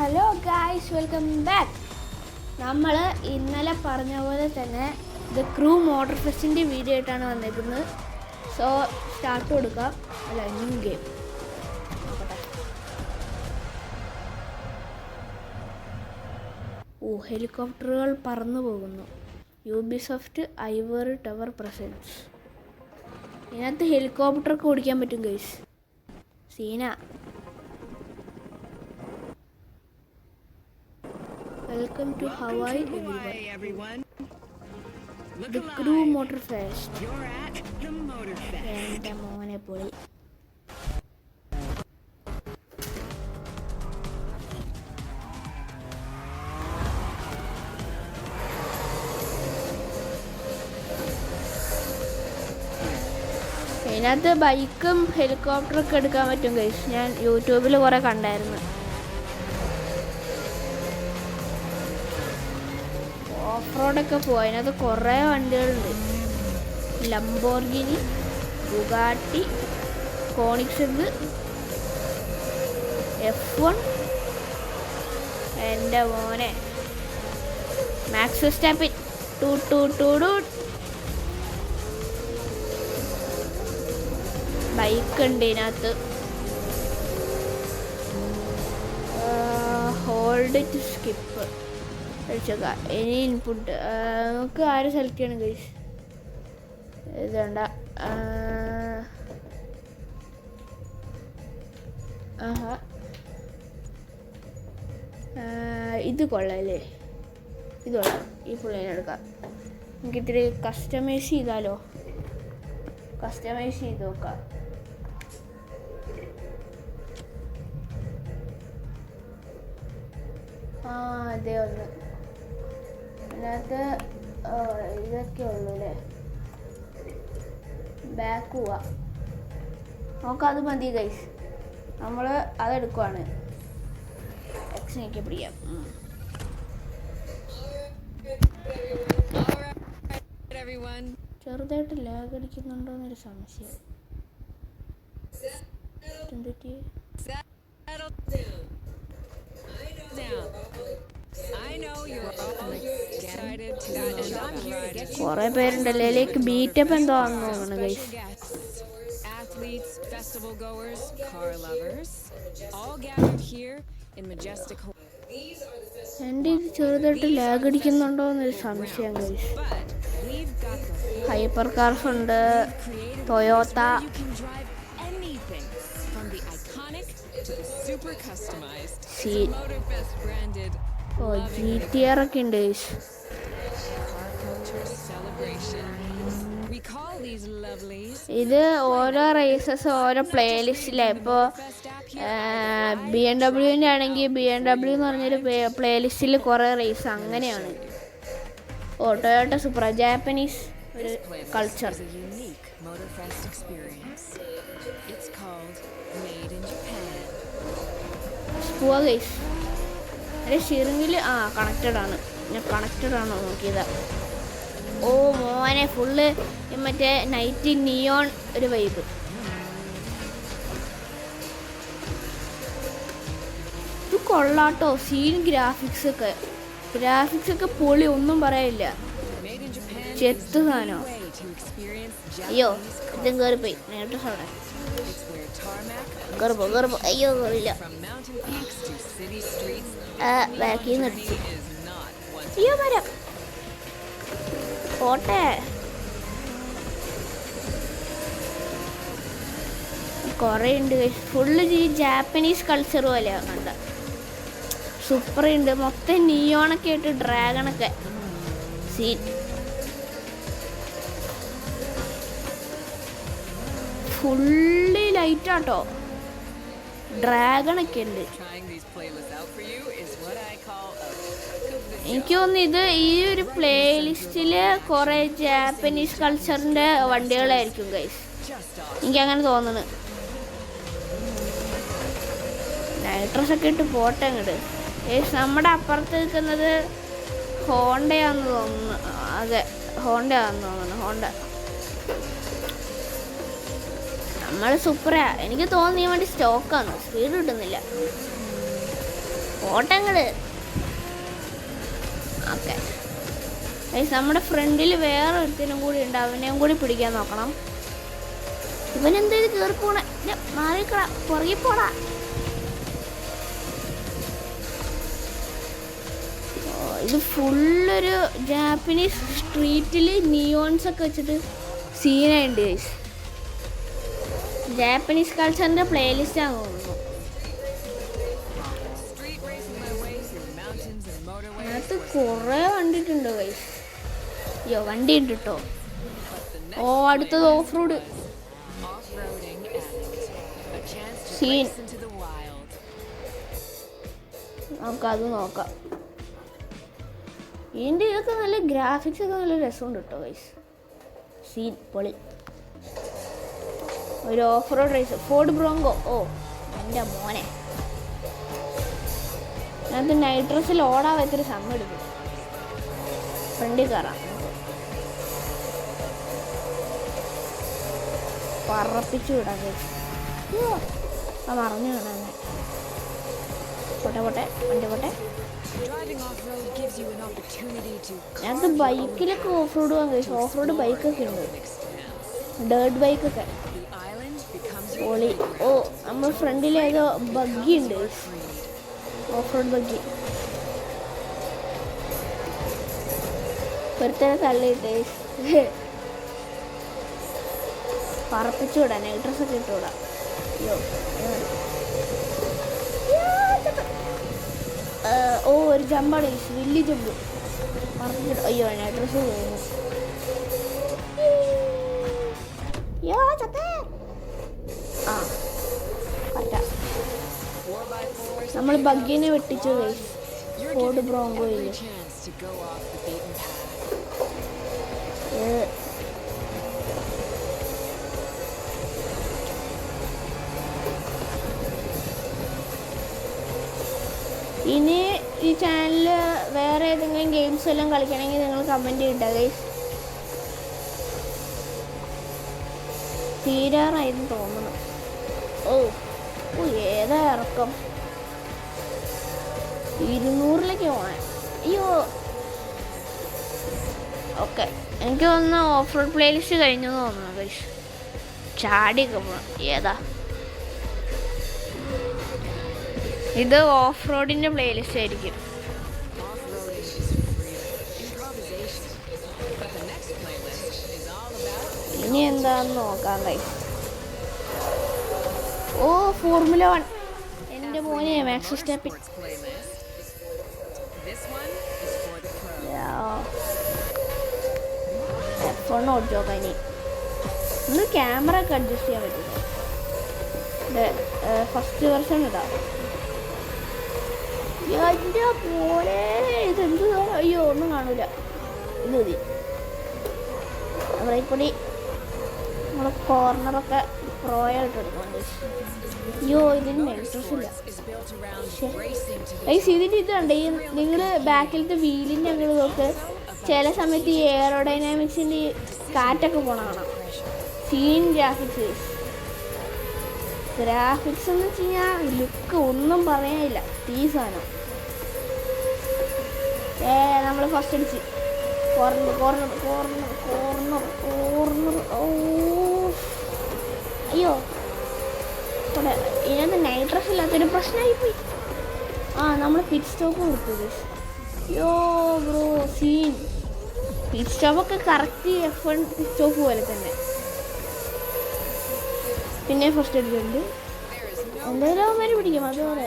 Hello guys, welcome back. നമ്മൾ ഇന്നലെ പറഞ്ഞ പോലെ തന്നെ ദ ക്രൂ മോട്ടോർ ഫെസ്റ്റിൻ്റെ വീഡിയോ ആയിട്ടാണ് വന്നിരിക്കുന്നത്. സോ സ്റ്റാർട്ട് കൊടുക്കാം. അല്ല, ന്യൂ ഗെയിം നോക്കട്ടെ. ഹെലികോപ്റ്ററുകൾ പറന്നു പോകുന്നു. Ubisoft Ivory Tower presents. ഇതിനകത്ത് ഹെലികോപ്റ്ററൊക്കെ ഓടിക്കാൻ പറ്റും ഗൈസ്. സീന. Welcome to Hawaii, everyone. The Crew Motor Fest. You're at the Motor Fest. എൻ്റെ മോനെ പോയി. ഇതിനകത്ത് ബൈക്കും ഹെലികോപ്റ്ററൊക്കെ എടുക്കാൻ പറ്റും ഗൈസ്. ഞാൻ യൂട്യൂബിൽ കുറേ കണ്ടായിരുന്നു. ഓഫ് റോഡൊക്കെ പോയി. അതിനകത്ത് കുറേ വണ്ടികളുണ്ട്. Lamborghini, Bugatti, കോണിക്സെഗ്, F1. എൻ്റെ മോനെ മാക്സ് വെർസ്റ്റാപ്പൻ. ബൈക്ക് ഉണ്ട് ഇതിനകത്ത്. ഹോൾഡ് ടു സ്കിപ്പ് കഴിച്ചേക്കാം. ഇനി ഇൻപുട്ട് നമുക്ക് ആരും സെലക്ട് ചെയ്യണം ഗൈസ്. ഇതുണ്ട. ഇത് കൊള്ളാല്ലേ, ഇത് കൊള്ളാം. ഈ പുള്ളിനെ എടുക്കാം. നമുക്ക് ഇത്തിരി കസ്റ്റമൈസ് ചെയ്താലോ. കസ്റ്റമൈസ് ചെയ്ത് നോക്കാം. അതേ ഒന്ന് അതിനകത്ത് ഇതൊക്കെ ഉള്ളൂ അല്ലേ. ബാക്ക് പോവാ. നമുക്കത് മതി ഗൈസ്. നമ്മൾ അതെടുക്കുവാണ്. എക്സിനൊക്കെ പിടിക്കാം. ചെറുതായിട്ട് ലാഗ് അടിക്കുന്നുണ്ടോ എന്നൊരു സംശയം. കുറെ പേരുണ്ടല്ലേ. ഇതിലേക്ക് ബീറ്റപ്പ് എന്തോ ആണെന്ന് തോന്നുന്നു ഗൈസ്. എൻ്റെ ഇത് ചെറുതായിട്ട് ലാഗ് അടിക്കുന്നുണ്ടോ എന്നൊരു സംശയം ഗൈസ്. ഹൈപ്പർ കാർസ് ഉണ്ട്, ടൊയോട്ട. GTR ഒക്കെ ഉണ്ട് ഗൈസ്. ഇത് ഓരോ റേസസ് ഓരോ പ്ലേലിസ്റ്റിലാണ്. ഇപ്പോൾ BMW ആണെങ്കിൽ BMW എന്ന് പറഞ്ഞൊരു പ്ലേലിസ്റ്റിൽ കുറേ റേസ് അങ്ങനെയാണ്. ടൊയോട്ട സൂപ്പർ ജാപ്പനീസ് ഒരു കൾച്ചർ. പോവാ ഗൈസ്. എൻ്റെ ഷിറിങ്ങിൽ കണക്റ്റഡ് ആണ്. ഞാൻ കണക്റ്റഡ് ആണോ നോക്കിയതാ. ഓ മോനെ, ഫുള്ള് മറ്റേ നൈറ്റ് നിയോൺ ഒരു വൈബ്. ഇത് കൊള്ളാട്ടോ. സീൻ ഗ്രാഫിക്സ് ഒക്കെ പൊളി, ഒന്നും പറയാനില്ല. ചെത്ത് സാധനോ. അയ്യോ ഇതും കയറിപ്പോയി. നേരിട്ട് സൗണ്ട് കയറിപ്പോ. അയ്യോ കയറില്ല. ബാക്കിൽ നിന്ന് അടിച്ചു. അയ്യോ വരാം. പോട്ടെ. കുറേ ഉണ്ട്. ഫുള്ള് ഈ ജാപ്പനീസ് കൾച്ചർ പോലെയാണ് കണ്ട. സൂപ്പർ ഉണ്ട്. മൊത്തം നിയോണൊക്കെ ആയിട്ട് ഡ്രാഗണൊക്കെ സീൻ. ഫുള്ളി ലൈറ്റാട്ടോ. ഡ്രാഗണൊക്കെ ഉണ്ട്. എനിക്ക് തോന്നുന്നു ഇത് ഈ ഒരു പ്ലേലിസ്റ്റിൽ കുറേ ജാപ്പനീസ് കൾച്ചറിൻ്റെ വണ്ടികളായിരിക്കും ഗൈസ്. എനിക്കങ്ങനെ തോന്നുന്നു. നൈട്രസൊക്കെ ഇട്ട് പോട്ടെ അങ്ങോട്ട്. നമ്മുടെ അപ്പുറത്ത് നിൽക്കുന്നത് ഹോണ്ടയാണെന്ന് തോന്നുന്നു. അതെ, ഹോണ്ടയാണെന്ന് തോന്നുന്നു. ഹോണ്ട. നമ്മൾ സൂപ്പറാ. എനിക്ക് തോന്നുന്നു ഈ വണ്ടി സ്റ്റോക്കാണ്. സ്പീഡ് കിട്ടുന്നില്ല. ഓട്ടങ്ങള്. ഓക്കെ, നമ്മുടെ ഫ്രണ്ടിൽ വേറെ ഒരുത്തിനും കൂടി ഉണ്ട്, അവനെയും കൂടി പിടിക്കാൻ നോക്കണം. ഇവനെന്തേലും കയറി പോണേ, മാറിക്കടാ, പുറകെ പോടാ. ഇത് ഫുള്ളൊരു ജാപ്പനീസ് സ്ട്രീറ്റിൽ നിയോൺസ് ഒക്കെ വെച്ചിട്ട് സീനായിട്ടുണ്ട് ഗൈസ്. ജാപ്പനീസ് കൾച്ചറിൻ്റെ പ്ലേലിസ്റ്റാണ് തോന്നുന്നു. അതിനകത്ത് കുറേ വണ്ടിട്ടുണ്ട് ഗൈസ്. അയ്യോ, വണ്ടി ഉണ്ട് കേട്ടോ. ഓ, അടുത്തത് ഓഫ് റോഡ് സീൻ. നമുക്ക് അത് നോക്കാം. ഇതിൻ്റെ ഇതൊക്കെ നല്ല ഗ്രാഫിക്സ് ഒക്കെ നല്ല രസമുണ്ട് കേട്ടോ ഗൈസ്. സീൻ പൊളി. ഒരു off road race, Ford Bronco. ഓ എൻ്റെ മോനെ, അതിനകത്ത് നൈട്രസിൽ ഓടാൻ വെച്ചൊരു സമയം എടുക്കും. ഫ്രണ്ടിൽ കയറാം, പറപ്പിച്ചു വിടാം ഗൈസ്. ആ മറന്നു കാണാൻ. പോട്ടെ പോട്ടെ, വണ്ടി പോട്ടെ. ഞങ്ങൾക്ക് ബൈക്കിലൊക്കെ ഓഫ് റോഡ് പോകാൻ കഴിച്ചു. ഓഫ് റോഡ് ബൈക്കൊക്കെ ഉണ്ട്, ഡേർട്ട് ബൈക്കൊക്കെ പൊളി. ഓ, നമ്മൾ ഫ്രണ്ടിലേതോ ബഗ്ഗി ഉണ്ട്, ഓഫ് റോഡ് ബഗ്ഗി. ഒരുത്തനെ തള്ളിയിട്ട് പറപ്പിച്ചു വിടാം, നൈറ്റ് ഡ്രസ്സൊക്കെ ഇട്ട് വിടാം. അയ്യോ, ഓ ഒരു ജമ്പാണ്, വലിയ ജമ്പ് പറഞ്ഞിട്ട്. അയ്യോ, നൈറ്റ് ഡ്രസ്സ് പോകുന്നു. ആ കറക്റ്റാ, നമ്മൾ ബഗ്ഗിനെ വെട്ടിച്ചു ഗൈസ്. ഫോർഡ് ബ്രോങ്കോയിൽ ഇനി ഈ ചാനലിൽ വേറെ ഏതെങ്കിലും ഗെയിംസ് എല്ലാം കളിക്കണമെങ്കിൽ നിങ്ങൾ കമൻറ്റ് ചെയ്യട്ടെ ഗൈസ്. തീരാറായിരുന്നു തോന്നുന്നു. ഓ ഓ, ഏതാ ഇറക്കം, 200ലേക്ക് പോണേ. അയ്യോ, ഓക്കെ, എനിക്ക് തോന്നുന്നു ഓഫ് റോഡ് പ്ലേലിസ്റ്റ് കഴിഞ്ഞു തോന്നുന്നു ഗൈസ്. ചാടിയൊക്കെ പോകണം. ഏതാ ഇത്? ഓഫ് റോഡിൻ്റെ പ്ലേലിസ്റ്റ് ആയിരിക്കും. ഇനി എന്താന്ന് നോക്കാം ഗൈസ്. ഓ, ഫോർമുല 1. എൻ്റെ മോനെ മാക്സ് സ്റ്റെപ്പിൻ. F1 ഓടിച്ചു നോക്കാം. ഇനി ക്യാമറ ഒക്കെ അഡ്ജസ്റ്റ് ചെയ്യാൻ പറ്റില്ല. ഫസ്റ്റ് വെർഷൻ ഇടാം. എൻ്റെ പോലെ ഇതെന്ത്? അയ്യോ, ഒന്നും കാണൂല. ഇത് മതി. ബ്രേക്ക് പൊടി നമ്മൾ കോർണറൊക്കെ പ്രോയായിട്ട് എടുക്കണം. അയ്യോ, ഇതിന് മെയിൻട്രസ് ഇല്ല. ഇതിൻ്റെ ഇത് കണ്ടേ, നിങ്ങൾ ബാക്കിലത്തെ വീലിൻ്റെ അങ്ങനെ നോക്ക്. ചില സമയത്ത് ഈ എയറോഡൈനാമിക്സിൻ്റെ കാറ്റൊക്കെ പോണ കാണാം. സീൻ ഗ്രാഫിക്സ് എന്ന് വെച്ച് കഴിഞ്ഞാൽ ലുക്ക് ഒന്നും പറയാനില്ല. ഈ സാധനം നമ്മൾ ഫസ്റ്റ് അടിച്ച് corner corner corner corner corner. ഓ അയ്യോ, ഇതിനകത്ത് നൈട്രസ് ഇല്ലാത്തൊരു പ്രശ്നമായിപ്പോയി. ആ, നമ്മൾ പിറ്റ് സ്റ്റോപ്പ് കൊടുത്തത്. Yo bro, scene. പിറ്റ് സ്റ്റോപ്പൊക്കെ കറക്റ്റ് F1 പിറ്റ് സ്റ്റോപ്പ് പോലെ തന്നെ. പിന്നെ ഫസ്റ്റ് അടിച്ചിട്ടുണ്ട്. എന്തായാലും അവന്മാരെ പിടിക്കും. അതുപോലെ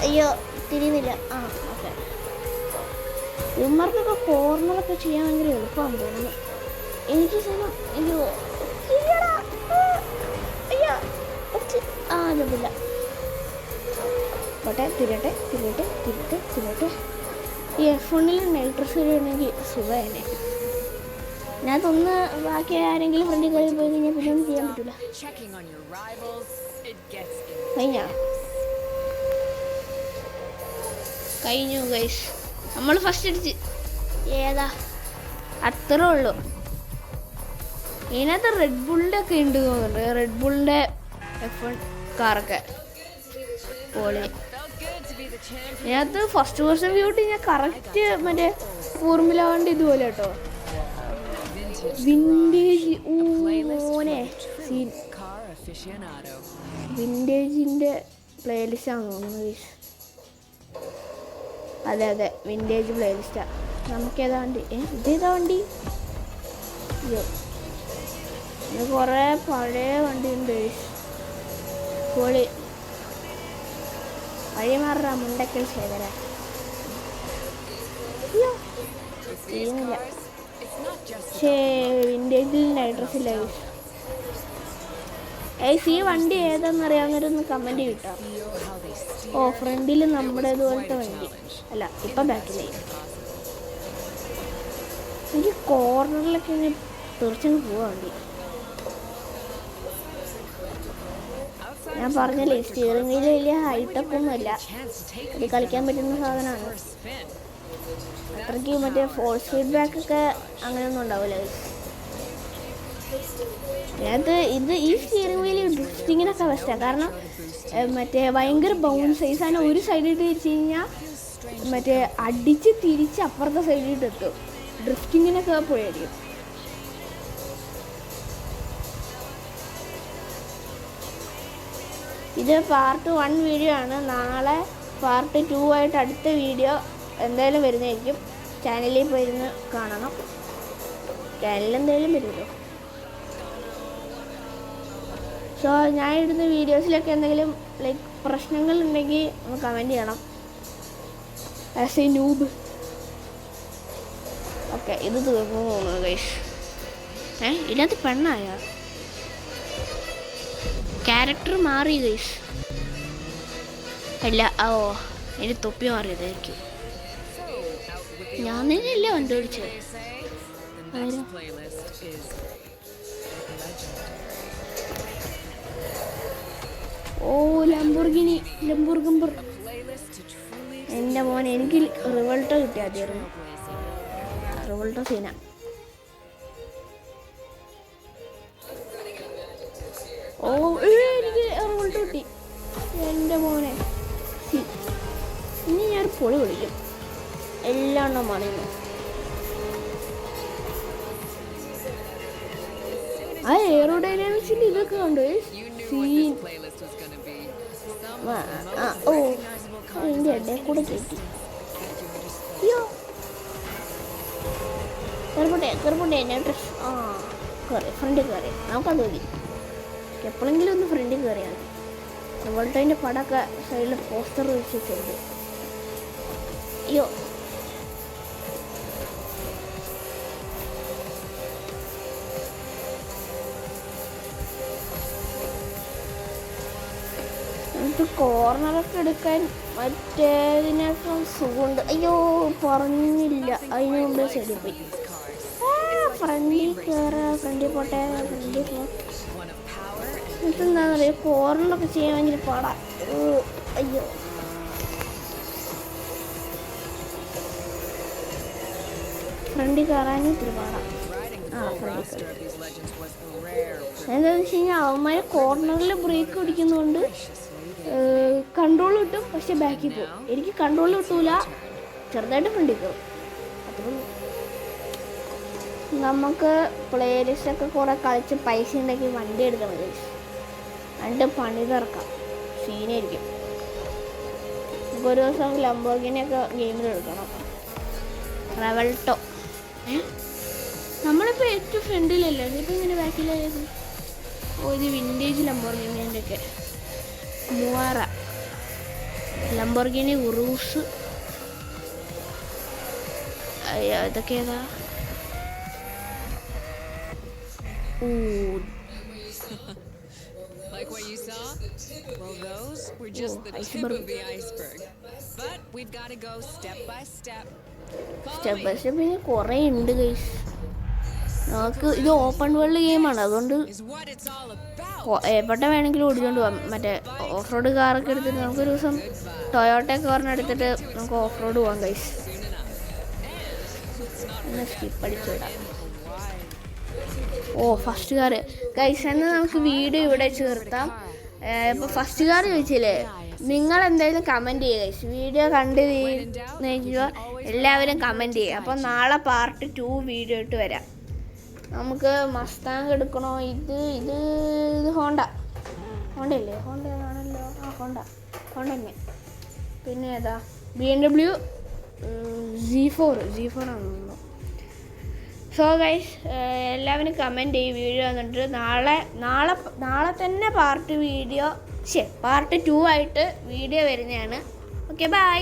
അയ്യോ, തിരിയുന്നില്ല. ആ ഓക്കെ, ഇവന്മാർക്കൊക്കെ കോർണറൊക്കെ ചെയ്യാൻ ഭയങ്കര എളുപ്പമാണ് തോന്നുന്നു. എനിക്ക് അയ്യോ അയ്യോ, ആ അതില്ല. പോട്ടെ, തിരട്ടെ തിരട്ടെ തിരട്ടെ തിരട്ടെ. ഈ F1 നൈട്രസ് വരുവാണെങ്കിൽ സുഖമാണ്. ഞാനതൊന്ന് ബാക്കി ആരെങ്കിലും ഫ്രണ്ടിൽ കയറി പോയി കഴിഞ്ഞാൽ പിന്നെ ഒന്നും ചെയ്യാൻ പറ്റില്ല. കഴിഞ്ഞു ഗൈസ്, നമ്മൾ ഫസ്റ്റ് അടിച്ച്. ഏതാ, അത്രേ ഉള്ളൂ. ഇതിനകത്ത് റെഡ് ബുളിൻ്റെ ഒക്കെ ഉണ്ട് തോന്നുന്നുണ്ട്. റെഡ് ബുളിൻ്റെ F1 കാറൊക്കെ പൊളി. ഇതിനകത്ത് ഫസ്റ്റ് പേഴ്സൺ വ്യൂ ഇട്ട് ഞാൻ കറക്റ്റ് മറ്റേ ഫോർമുല വണ്ടി ഇതുപോലെ കേട്ടോ. വിൻറ്റേജ് മോനെ സീൻ. വിൻറ്റേജിൻ്റെ പ്ലേലിസ്റ്റാണ് തോന്നുന്നത്. അതെ വിൻറ്റേജ് പ്ലേലിസ്റ്റാണ്. നമുക്കേതാ വണ്ടി? ഇതേതാ വണ്ടി? അയ്യോ, ഇത് കുറേ പഴയ വണ്ടിയുണ്ട്. പൊളി. വഴിമാറാ മുണ്ടക്കൽ ശേഖര. ചെയ്യുന്നില്ല. പക്ഷേ വിൻറ്റേജിൽ നൈട്രസ് ഇല്ല. ഈ വണ്ടി ഏതാണെന്നറിയാവുന്നവരൊന്ന് കമൻറ്റ് കിട്ടാം. ഫ്രണ്ടിൽ നമ്മുടെ ഇതുപോലത്തെ വണ്ടി അല്ല, ഇപ്പം ബാക്കിലായി. എനിക്ക് കോർണറിലൊക്കെ ഇങ്ങനെ തീർച്ചയായും പോവാ വണ്ടി. ഞാൻ പറഞ്ഞല്ലേ, സ്റ്റിയറിംഗ് വീല് വലിയ ഹൈടെക് ഒന്നുമല്ല. ഇത് കളിക്കാൻ പറ്റുന്ന സാധനമാണ്. അത്രയ്ക്ക് മറ്റേ ഫോഴ്സ് ഫീഡ്ബാക്ക് ഒക്കെ അങ്ങനെയൊന്നും ഉണ്ടാവില്ല. അതിനകത്ത് ഈ സ്റ്റിയറിംഗ് വീല് ഡ്രിഫ്റ്റിങ്ങിനൊക്കെ ബെസ്റ്റാണ്. കാരണം മറ്റേ ഭയങ്കര ബൗണ്ട് സൈസ് ആണ്. ഒരു സൈഡിലിട്ട് തിരിച്ചു കഴിഞ്ഞാൽ മറ്റേ അടിച്ച് തിരിച്ച് അപ്പുറത്തെ സൈഡിലിട്ട് എത്തും. ഡ്രിഫ്റ്റിങ്ങിനൊക്കെ പോയായിരിക്കും. ഇത് പാർട്ട് 1 വീഡിയോ ആണ്. നാളെ പാർട്ട് 2 ആയിട്ട് അടുത്ത വീഡിയോ എന്തായാലും വരുന്നതായിരിക്കും. ചാനലിൽ പോയിരുന്ന് കാണണം. ചാനലിൽ എന്തായാലും വരുമല്ലോ. സോ ഞാൻ ഇടുന്ന വീഡിയോസിലൊക്കെ എന്തെങ്കിലും ലൈക്ക് പ്രശ്നങ്ങളുണ്ടെങ്കിൽ ഒന്ന് കമൻറ്റ് ചെയ്യണം. As A noob. ഓക്കെ, ഇത് തീർന്നു തോന്നുന്നു ഗൈസ്. ഇതിനകത്ത് പെണ്ണായ ക്യാരക്ടർ മാറി ഗൈസ്. അല്ല, എനിക്ക് തൊപ്പി മാറിയതായിരിക്കും. ഞാൻ തന്നെയല്ലേ വണ്ടി ഓടിച്ചത്. ലംബോർഗിനി. എൻ്റെ മോൻ, എനിക്ക് റിവൾട്ടോ കിട്ടിയാൽ മതിയായിരുന്നു. റിവൾട്ടോ സീന. എനിക്ക് റിവൾട്ടോ കിട്ടി. എൻ്റെ മോനെ, ഇനി ഞാൻ പൊളി വിളിക്കും. എല്ലാം എണ്ണം പറയുന്നു. ആ എയറോഡൈനാമിക്സിൻ്റെ ഇതൊക്കെ കണ്ടു. സീൻ. എൻ്റെ ഇടയിൽ കൂടെ കയറ്റി. അയ്യോ, കയറിപ്പോട്ടെ. ഞാൻ കയറി, ഫ്രണ്ടിൽ കയറി. നമുക്കത് മതി. എപ്പോഴെങ്കിലും ഒന്ന് ഫ്രണ്ടിൽ കയറിയാൽ മതി. റിവോൾട്ടോൻ്റെ പടമൊക്കെ സൈഡിൽ പോസ്റ്റർ വെച്ചിട്ടുണ്ട്. അയ്യോ, നമുക്ക് കോർണറൊക്കെ എടുക്കാൻ മറ്റേതിനൊക്കെ സുഖമുണ്ട്. അയ്യോ, പറഞ്ഞില്ല. അതിന് മുമ്പേ സൈഡിൽ പോയി. ഫ്രണ്ടിൽ കയറുക, ഫ്രണ്ടിൽ പോട്ടെ. എന്താണെന്ന് പറയുക, കോർണറൊക്കെ ചെയ്യാൻ ഭയങ്കര പാടാ. അയ്യോ, ഫ്രണ്ടിൽ കയറാനും ഇത്തിരി പാടാം. ഫ്രണ്ടിൽ കയറി. എന്താണെന്ന് വെച്ച് കഴിഞ്ഞാൽ അവന്മാരെ കോർണറിൽ ബ്രേക്ക് പിടിക്കുന്നതുകൊണ്ട് കൺട്രോൾ കിട്ടും, പക്ഷെ ബാക്കിൽ പോകും. എനിക്ക് കൺട്രോൾ കിട്ടൂല, ചെറുതായിട്ട് ഫ്രണ്ടിൽ കയറും. അത്രയും നമുക്ക് പ്ലേലിസ്റ്റൊക്കെ കുറേ കളിച്ച് പൈസ ഉണ്ടാക്കി വണ്ടി എടുക്കണം ഗൈസ്. എന്നിട്ട് പണി തിറക്കാം. സീനായിരിക്കും. നമുക്കൊരു ദിവസം ലംബോർഗിനിയൊക്കെ ഗെയിമിലെടുക്കണം. റെവൾട്ടോ. നമ്മളിപ്പോൾ ഏറ്റവും ഫ്രണ്ടിലല്ലേ, ഇതിപ്പോൾ ഇങ്ങനെ ബാക്കിലായത്. ഇത് വിൻറ്റേജ് ലംബോർഗിനിൻ്റെ ഒക്കെ. മൂവാറ, ലംബോർഗിനി ഉറൂസ്, ഇതൊക്കെ ഏതാ? Like what you saw? Well, those were just the tip of the iceberg. But we've got to go step by step. Step by step ഇനി കുറേ ഉണ്ട് ഗൈസ്. നമുക്ക് ഇത് ഓപ്പൺ വേൾഡ് ഗെയിമാണ്, അതുകൊണ്ട് എവിടെ വേണമെങ്കിലും ഓടിക്കൊണ്ട് പോകാം. മറ്റേ ഓഫ് റോഡ് കാറൊക്കെ എടുത്തിട്ട് നമുക്കൊരു ദിവസം ടൊയോട്ട കാറിന് എടുത്തിട്ട് നമുക്ക് ഓഫ് റോഡ് പോകാം ഗൈസ്. ഒന്ന് സ്കിപ്പ് അടിച്ചുവിടാം. First car guys. എന്നാൽ നമുക്ക് വീഡിയോ ഇവിടെ ചേർത്താം. ഇപ്പോൾ ഫസ്റ്റുകാർ ചോദിച്ചില്ലേ, നിങ്ങൾ എന്തായാലും കമൻറ്റ് ചെയ്യുക. വീഡിയോ കണ്ട് എല്ലാവരും കമൻറ്റ് ചെയ്യുക. അപ്പോൾ നാളെ പാർട്ട് 2 വീഡിയോ ഇട്ട് വരാം. നമുക്ക് മസ്താങ് എടുക്കണോ? ഇത് ഹോണ്ടയല്ലേ? ഹോണ്ട ആണല്ലോ. ഹോണ്ട തന്നെ. പിന്നെ ഏതാ? BMW Z4 ആണല്ലോ. സോ ഗൈസ്, എല്ലാവരും കമൻറ്റ് ചെയ്യും വീഡിയോ വന്നിട്ട്. നാളെ തന്നെ പാർട്ട് 2 ആയിട്ട് വീഡിയോ വരുന്നതാണ്. Okay, by.